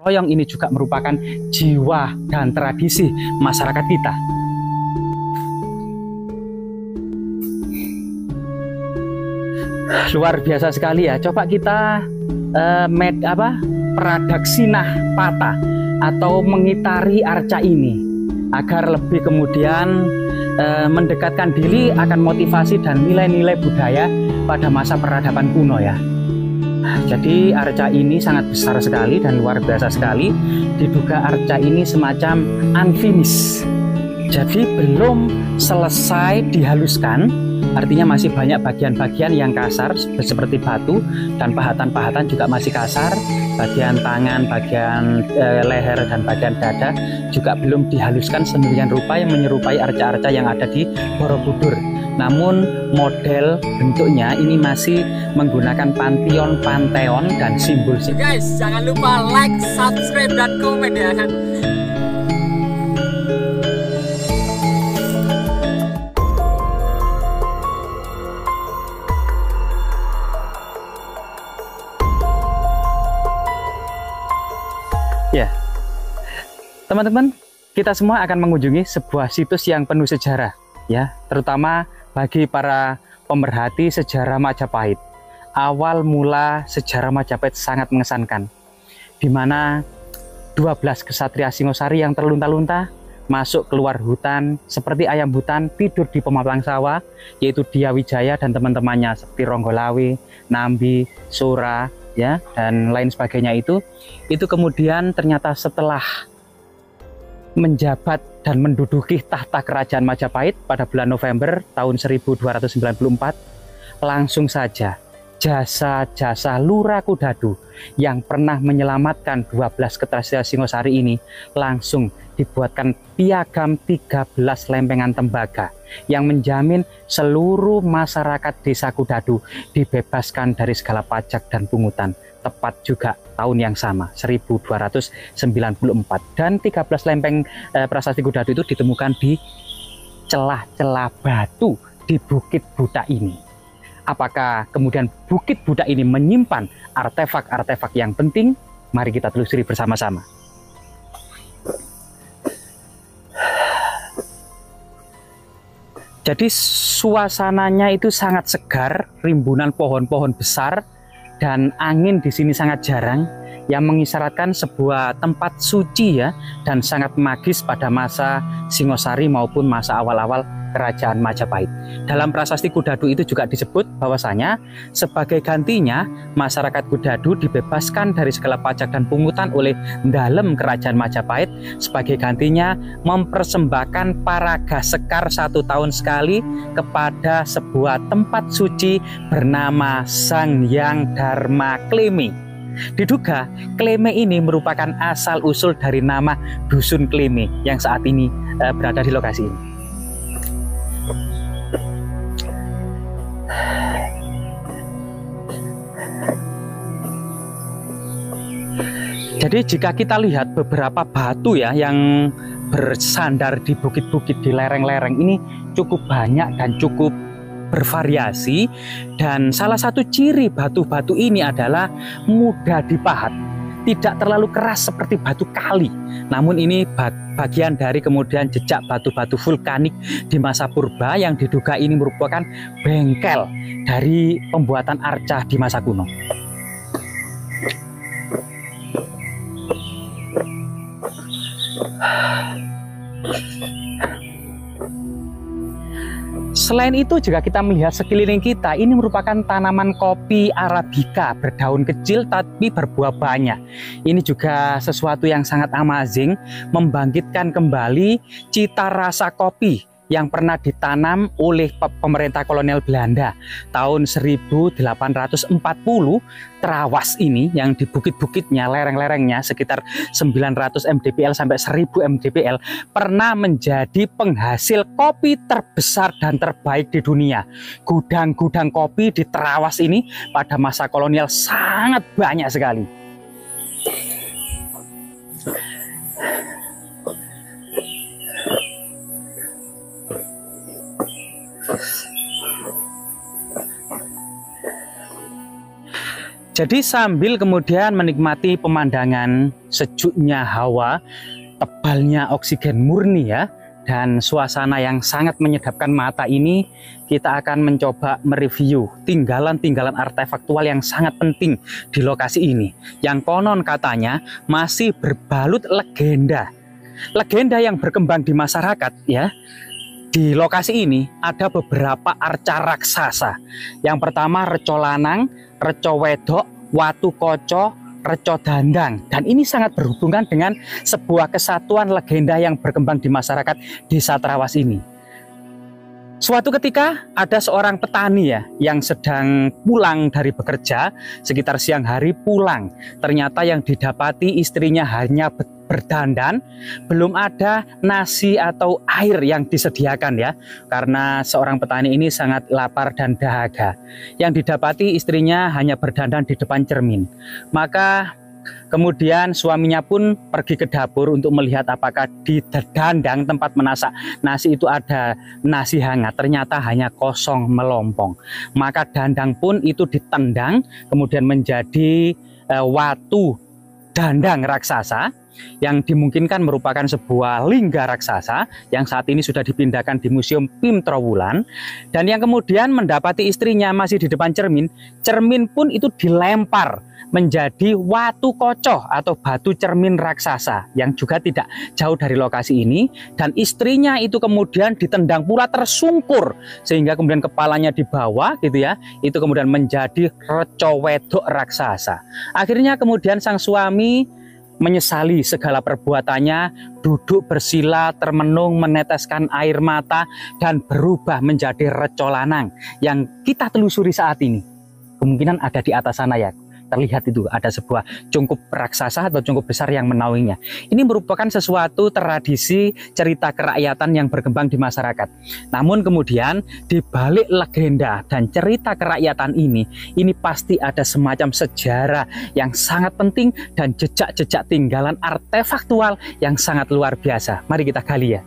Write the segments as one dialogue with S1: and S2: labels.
S1: Loyong ini juga merupakan jiwa dan tradisi masyarakat kita. Luar biasa sekali ya. Coba kita Pradaksinah Pata atau mengitari arca ini agar lebih kemudian mendekatkan diri akan motivasi dan nilai-nilai budaya pada masa peradaban kuno ya. Jadi arca ini sangat besar sekali dan luar biasa sekali. Diduga arca ini semacam unfinished, jadi belum selesai dihaluskan. Artinya masih banyak bagian-bagian yang kasar seperti batu, dan pahatan-pahatan juga masih kasar. Bagian tangan, bagian leher, dan bagian dada juga belum dihaluskan sedemikian rupa yang menyerupai arca-arca yang ada di Borobudur. Namun model bentuknya ini masih menggunakan panteon dan simbol.
S2: Guys, jangan lupa like, subscribe, dan komen ya.
S1: Ya, teman-teman, kita semua akan mengunjungi sebuah situs yang penuh sejarah, ya, terutama bagi para pemerhati sejarah Majapahit. Awal mula sejarah Majapahit sangat mengesankan, di mana 12 kesatria Singosari yang terlunta-lunta masuk keluar hutan seperti ayam hutan, tidur di pemaplang sawah, yaitu Dia Wijaya dan teman-temannya seperti Ronggolawe, Nambi, Sora, ya, dan lain sebagainya. Itu kemudian ternyata setelah menjabat dan menduduki tahta kerajaan Majapahit pada bulan November tahun 1294, langsung saja jasa-jasa Lura Kudadu yang pernah menyelamatkan 12 kesatria Singosari ini langsung dibuatkan piagam 13 lempengan tembaga yang menjamin seluruh masyarakat desa Kudadu dibebaskan dari segala pajak dan pungutan. Tepat juga tahun yang sama, 1294, dan 13 lempeng prasasti Kudadu itu ditemukan di celah-celah batu di Bukit Budak ini. Apakah kemudian Bukit Budak ini menyimpan artefak-artefak yang penting? Mari kita telusuri bersama-sama. Jadi suasananya itu sangat segar, rimbunan pohon-pohon besar, dan angin di sini sangat jarang, yang mengisyaratkan sebuah tempat suci ya, dan sangat magis pada masa Singosari maupun masa awal-awal kerajaan Majapahit. Dalam prasasti Kudadu itu juga disebut bahwasanya sebagai gantinya masyarakat Kudadu dibebaskan dari segala pajak dan pungutan oleh dalem kerajaan Majapahit. Sebagai gantinya mempersembahkan paraga sekar 1 tahun sekali kepada sebuah tempat suci bernama Sang Hyang Dharma Kleme. Diduga Kleme ini merupakan asal usul dari nama Dusun Kleme yang saat ini berada di lokasi ini. Jadi jika kita lihat beberapa batu ya yang bersandar di bukit-bukit, di lereng-lereng ini cukup banyak dan cukup bervariasi, dan salah satu ciri batu-batu ini adalah mudah dipahat, tidak terlalu keras seperti batu kali. Namun ini bagian dari kemudian jejak batu-batu vulkanik di masa purba yang diduga ini merupakan bengkel dari pembuatan arca di masa kuno. Selain itu juga kita melihat sekeliling kita ini merupakan tanaman kopi Arabica berdaun kecil tapi berbuah banyak. Ini juga sesuatu yang sangat amazing, membangkitkan kembali cita rasa kopi yang pernah ditanam oleh pemerintah kolonial Belanda tahun 1840. Trawas ini yang di bukit-bukitnya, lereng-lerengnya sekitar 900 mdpl sampai 1000 mdpl pernah menjadi penghasil kopi terbesar dan terbaik di dunia. Gudang-gudang kopi di Trawas ini pada masa kolonial sangat banyak sekali. Jadi sambil kemudian menikmati pemandangan sejuknya hawa, tebalnya oksigen murni ya, dan suasana yang sangat menyedapkan mata ini, kita akan mencoba mereview tinggalan-tinggalan artefaktual yang sangat penting di lokasi ini, yang konon katanya masih berbalut legenda. Legenda yang berkembang di masyarakat ya. Di lokasi ini ada beberapa arca raksasa. Yang pertama reco lanang, reco wedok, watu koco, reco dandang. Dan ini sangat berhubungan dengan sebuah kesatuan legenda yang berkembang di masyarakat desa Trawas ini. Suatu ketika ada seorang petani ya yang sedang pulang dari bekerja, sekitar siang hari pulang. Ternyata yang didapati istrinya hanya berdandan, belum ada nasi atau air yang disediakan ya, karena seorang petani ini sangat lapar dan dahaga. Yang didapati istrinya hanya berdandan di depan cermin. Maka kemudian suaminya pun pergi ke dapur untuk melihat apakah di dandang tempat memasak nasi itu ada nasi hangat. Ternyata hanya kosong melompong. Maka dandang pun itu ditendang kemudian menjadi watu dandang raksasa, yang dimungkinkan merupakan sebuah lingga raksasa yang saat ini sudah dipindahkan di Museum Pim Trowulan. Dan yang kemudian mendapati istrinya masih di depan cermin, cermin pun itu dilempar menjadi watu kocoh atau batu cermin raksasa yang juga tidak jauh dari lokasi ini. Dan istrinya itu kemudian ditendang pula tersungkur sehingga kemudian kepalanya di bawah gitu ya, itu kemudian menjadi reco wedok raksasa. Akhirnya kemudian sang suami menyesali segala perbuatannya, duduk bersila, termenung, meneteskan air mata, dan berubah menjadi reco lanang yang kita telusuri saat ini. Kemungkinan ada di atas sana ya. Terlihat itu ada sebuah cungkup raksasa atau cungkup besar yang menaunginya. Ini merupakan sesuatu tradisi cerita kerakyatan yang berkembang di masyarakat. Namun kemudian di balik legenda dan cerita kerakyatan ini pasti ada semacam sejarah yang sangat penting dan jejak-jejak tinggalan artefaktual yang sangat luar biasa. Mari kita gali ya.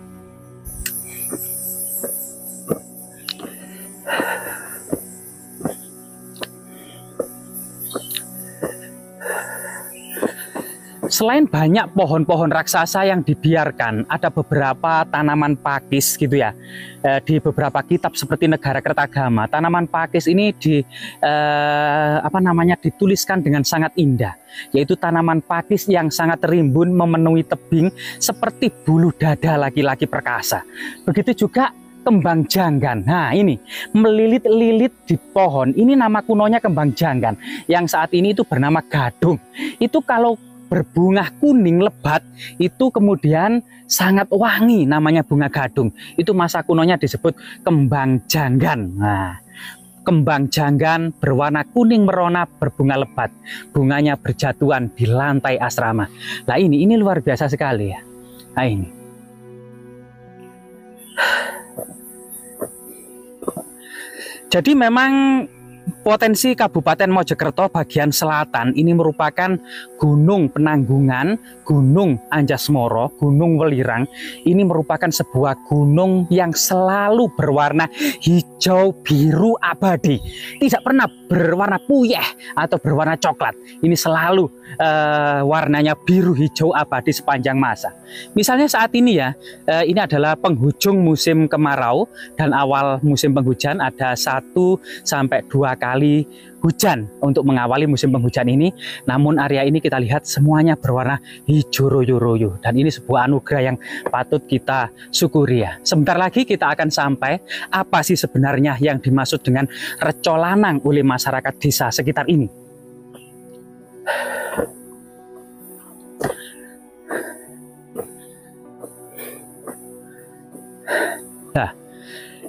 S1: Selain banyak pohon-pohon raksasa yang dibiarkan, ada beberapa tanaman pakis gitu ya. Di beberapa kitab seperti Negara Kertagama, tanaman pakis ini dituliskan dengan sangat indah, yaitu tanaman pakis yang sangat rimbun memenuhi tebing seperti bulu dada laki-laki perkasa. Begitu juga kembang janggan. Nah ini melilit-lilit di pohon. Ini nama kunonya kembang janggan yang saat ini itu bernama gadung. Itu kalau berbunga kuning lebat itu kemudian sangat wangi, namanya bunga gadung. Itu masa kunonya disebut kembang janggan. Nah, kembang janggan berwarna kuning merona berbunga lebat. Bunganya berjatuhan di lantai asrama. Nah ini luar biasa sekali ya. Nah ini. Jadi memang potensi Kabupaten Mojokerto bagian selatan ini merupakan Gunung Penanggungan, Gunung Anjasmoro, Gunung Welirang. Ini merupakan sebuah gunung yang selalu berwarna hijau biru abadi. Tidak pernah berwarna puyeh atau berwarna coklat. Ini selalu warnanya biru hijau abadi sepanjang masa. Misalnya saat ini ya, ini adalah penghujung musim kemarau dan awal musim penghujan, ada 1 sampai 2 kali hujan untuk mengawali musim penghujan ini. Namun area ini kita lihat semuanya berwarna hijau royo-royo, dan ini sebuah anugerah yang patut kita syukuri ya. Sebentar lagi kita akan sampai apa sih sebenarnya yang dimaksud dengan reco lanang oleh masyarakat desa sekitar ini. Nah,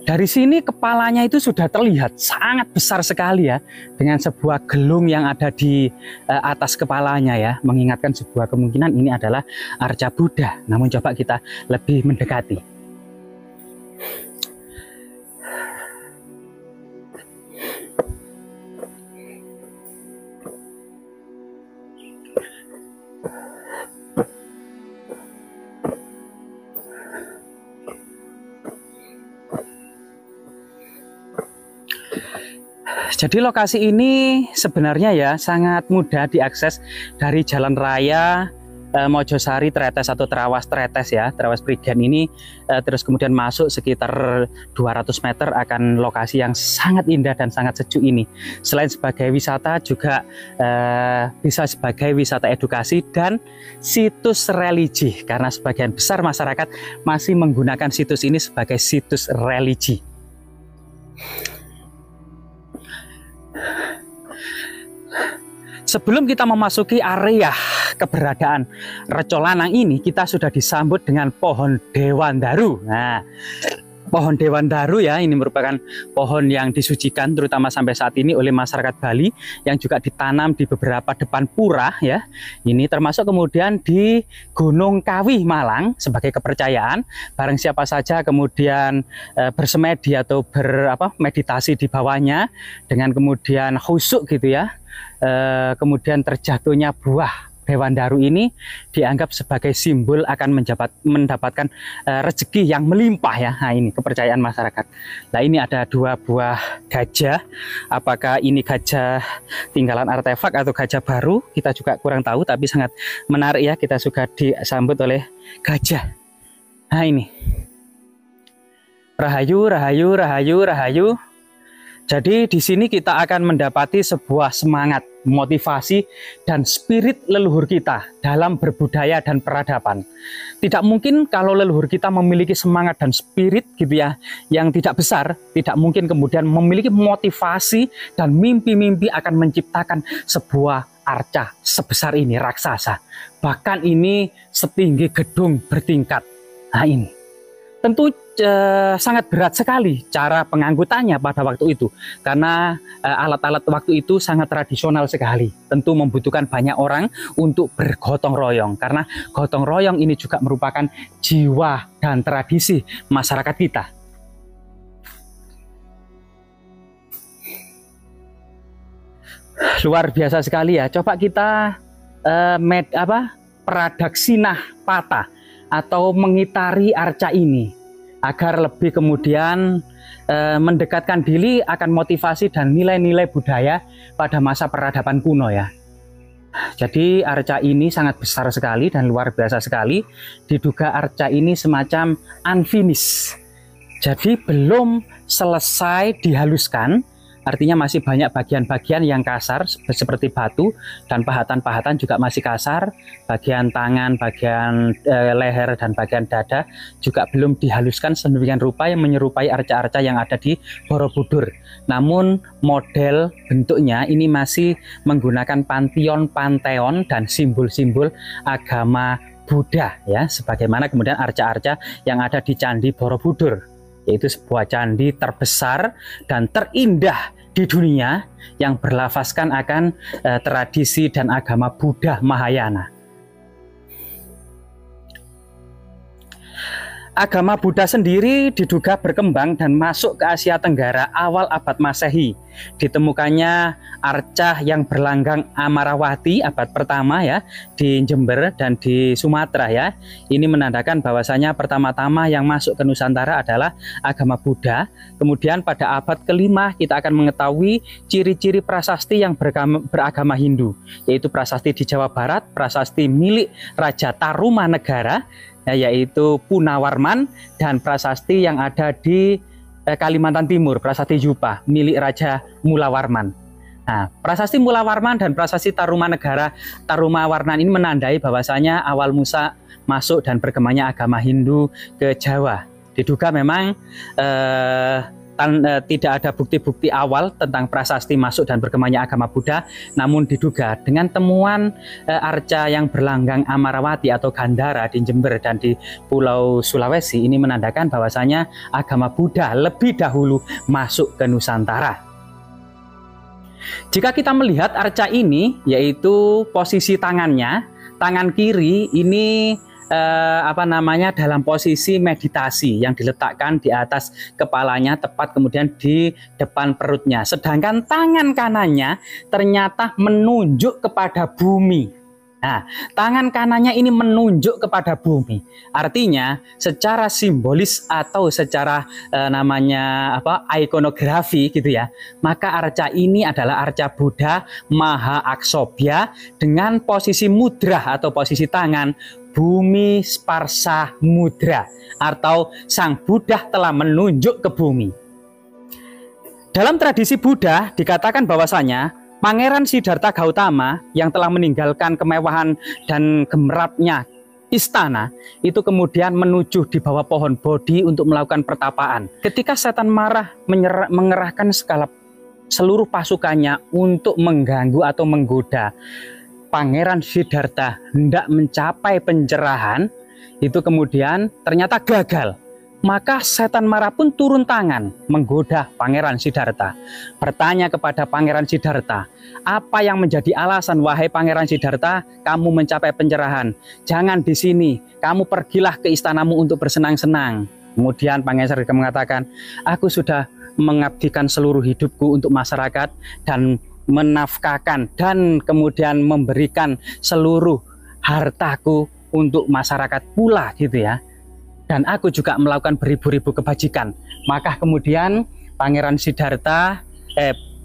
S1: dari sini kepalanya itu sudah terlihat sangat besar sekali ya, dengan sebuah gelung yang ada di atas kepalanya ya, mengingatkan sebuah kemungkinan ini adalah arca Buddha. Namun coba kita lebih mendekati. Jadi lokasi ini sebenarnya ya sangat mudah diakses dari jalan raya Mojosari Tretes atau Trawas Tretes ya, Trawas Prigen ini, terus kemudian masuk sekitar 200 meter akan lokasi yang sangat indah dan sangat sejuk ini. Selain sebagai wisata juga bisa sebagai wisata edukasi dan situs religi, karena sebagian besar masyarakat masih menggunakan situs ini sebagai situs religi. Sebelum kita memasuki area keberadaan Reco Lanang ini, kita sudah disambut dengan pohon Dewandaru. Nah, pohon Dewandaru ya, ini merupakan pohon yang disucikan terutama sampai saat ini oleh masyarakat Bali, yang juga ditanam di beberapa depan pura ya. Ini termasuk kemudian di Gunung Kawi Malang sebagai kepercayaan barang siapa saja kemudian bersemedi atau meditasi di bawahnya dengan kemudian khusyuk gitu ya. Kemudian terjatuhnya buah Dewandaru ini dianggap sebagai simbol akan mendapatkan rezeki yang melimpah ya. Nah, ini kepercayaan masyarakat. Nah, ini ada 2 buah gajah. Apakah ini gajah tinggalan artefak atau gajah baru? Kita juga kurang tahu, tapi sangat menarik ya. Kita juga disambut oleh gajah. Nah, ini. Rahayu, rahayu, rahayu, rahayu. Jadi di sini kita akan mendapati sebuah semangat, motivasi, dan spirit leluhur kita dalam berbudaya dan peradaban. Tidak mungkin kalau leluhur kita memiliki semangat dan spirit gitu ya, yang tidak besar, tidak mungkin kemudian memiliki motivasi dan mimpi-mimpi akan menciptakan sebuah arca sebesar ini, raksasa. Bahkan ini setinggi gedung bertingkat. Nah, ini. Tentu sangat berat sekali cara pengangkutannya pada waktu itu, karena alat-alat waktu itu sangat tradisional sekali. Tentu membutuhkan banyak orang untuk bergotong royong, karena gotong royong ini juga merupakan jiwa dan tradisi masyarakat kita. Luar biasa sekali ya. Coba kita Pradaksinah Pata atau mengitari arca ini agar lebih kemudian mendekatkan diri akan motivasi dan nilai-nilai budaya pada masa peradaban kuno ya. Jadi arca ini sangat besar sekali dan luar biasa sekali. Diduga arca ini semacam unfinished. Jadi belum selesai dihaluskan. Artinya masih banyak bagian-bagian yang kasar seperti batu, dan pahatan-pahatan juga masih kasar. Bagian tangan, bagian leher, dan bagian dada juga belum dihaluskan sedemikian rupa yang menyerupai arca-arca yang ada di Borobudur. Namun model bentuknya ini masih menggunakan panteon dan simbol-simbol agama Buddha ya, sebagaimana kemudian arca-arca yang ada di Candi Borobudur, yaitu sebuah candi terbesar dan terindah di dunia yang berlafazkan akan tradisi dan agama Buddha Mahayana. Agama Buddha sendiri diduga berkembang dan masuk ke Asia Tenggara awal abad Masehi. Ditemukannya arca yang berlanggang Amarawati abad pertama ya di Jember dan di Sumatera ya. Ini menandakan bahwasanya pertama-tama yang masuk ke Nusantara adalah agama Buddha. Kemudian pada abad kelima kita akan mengetahui ciri-ciri prasasti yang beragama Hindu, yaitu prasasti di Jawa Barat, prasasti milik Raja Tarumanegara, yaitu Punawarman, dan prasasti yang ada di Kalimantan Timur, prasasti Jupa milik Raja Mulawarman. Nah, prasasti Mulawarman dan prasasti Tarumawarman ini menandai bahwasanya awal Musa masuk dan berkembangnya agama Hindu ke Jawa. Diduga memang tidak ada bukti-bukti awal tentang prasasti masuk dan berkembangnya agama Buddha, namun diduga dengan temuan arca yang berlanggang Amarawati atau Gandhara di Jember dan di Pulau Sulawesi ini menandakan bahwasanya agama Buddha lebih dahulu masuk ke Nusantara. Jika kita melihat arca ini, yaitu posisi tangannya, tangan kiri ini dalam posisi meditasi yang diletakkan di atas kepalanya, tepat kemudian di depan perutnya. Sedangkan tangan kanannya ternyata menunjuk kepada bumi. Nah, tangan kanannya ini menunjuk kepada bumi. Artinya, secara simbolis atau secara ikonografi gitu ya. Maka arca ini adalah arca Buddha Maha Aksobhya dengan posisi mudra atau posisi tangan bumi sparsa mudra, atau Sang Buddha telah menunjuk ke bumi. Dalam tradisi Buddha dikatakan bahwasanya Pangeran Siddhartha Gautama yang telah meninggalkan kemewahan dan gemerapnya istana itu kemudian menuju di bawah pohon Bodhi untuk melakukan pertapaan. Ketika setan marah mengerahkan seluruh pasukannya untuk mengganggu atau menggoda Pangeran Siddhartha hendak mencapai pencerahan, itu kemudian ternyata gagal. Maka setan marah pun turun tangan menggoda Pangeran Siddhartha. Bertanya kepada Pangeran Siddhartha, apa yang menjadi alasan wahai Pangeran Siddhartha kamu mencapai pencerahan? Jangan di sini, kamu pergilah ke istanamu untuk bersenang-senang. Kemudian Pangeran Siddhartha mengatakan, aku sudah mengabdikan seluruh hidupku untuk masyarakat dan menafkahkan dan kemudian memberikan seluruh hartaku untuk masyarakat pula gitu ya. Dan aku juga melakukan beribu-ribu kebajikan. Maka kemudian Pangeran Siddhartha,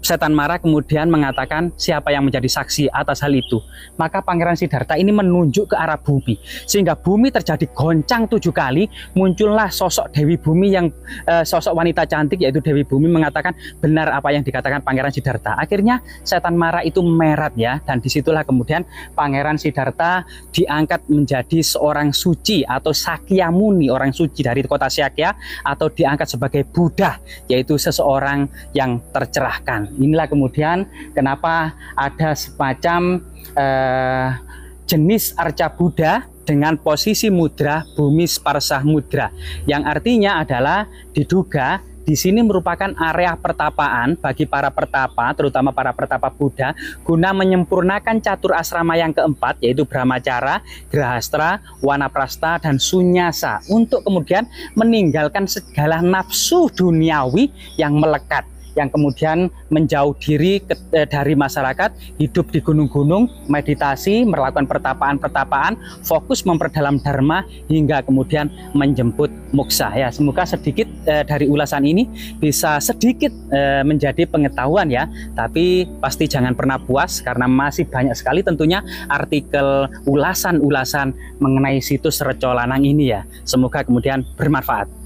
S1: setan marah kemudian mengatakan siapa yang menjadi saksi atas hal itu. Maka Pangeran Siddhartha ini menunjuk ke arah bumi, sehingga bumi terjadi goncang 7 kali. Muncullah sosok Dewi Bumi yang sosok wanita cantik, yaitu Dewi Bumi, mengatakan benar apa yang dikatakan Pangeran Siddhartha. Akhirnya setan marah itu merat ya, dan disitulah kemudian Pangeran Siddhartha diangkat menjadi seorang suci atau Sakyamuni, orang suci dari kota Sakya, atau diangkat sebagai Buddha, yaitu seseorang yang tercerahkan. Inilah kemudian kenapa ada semacam jenis arca Buddha dengan posisi mudra bumi sparsa mudra, yang artinya adalah diduga di sini merupakan area pertapaan bagi para pertapa, terutama para pertapa Buddha, guna menyempurnakan catur asrama yang keempat, yaitu Brahmacara, Grahastra, Wanaprastha, dan Sunyasa, untuk kemudian meninggalkan segala nafsu duniawi yang melekat, yang kemudian menjauh diri dari masyarakat, hidup di gunung-gunung, meditasi, melakukan pertapaan-pertapaan, fokus memperdalam dharma hingga kemudian menjemput moksa. Ya, semoga sedikit dari ulasan ini bisa sedikit menjadi pengetahuan ya, tapi pasti jangan pernah puas karena masih banyak sekali tentunya artikel ulasan-ulasan mengenai situs Reco Lanang ini ya. Semoga kemudian bermanfaat.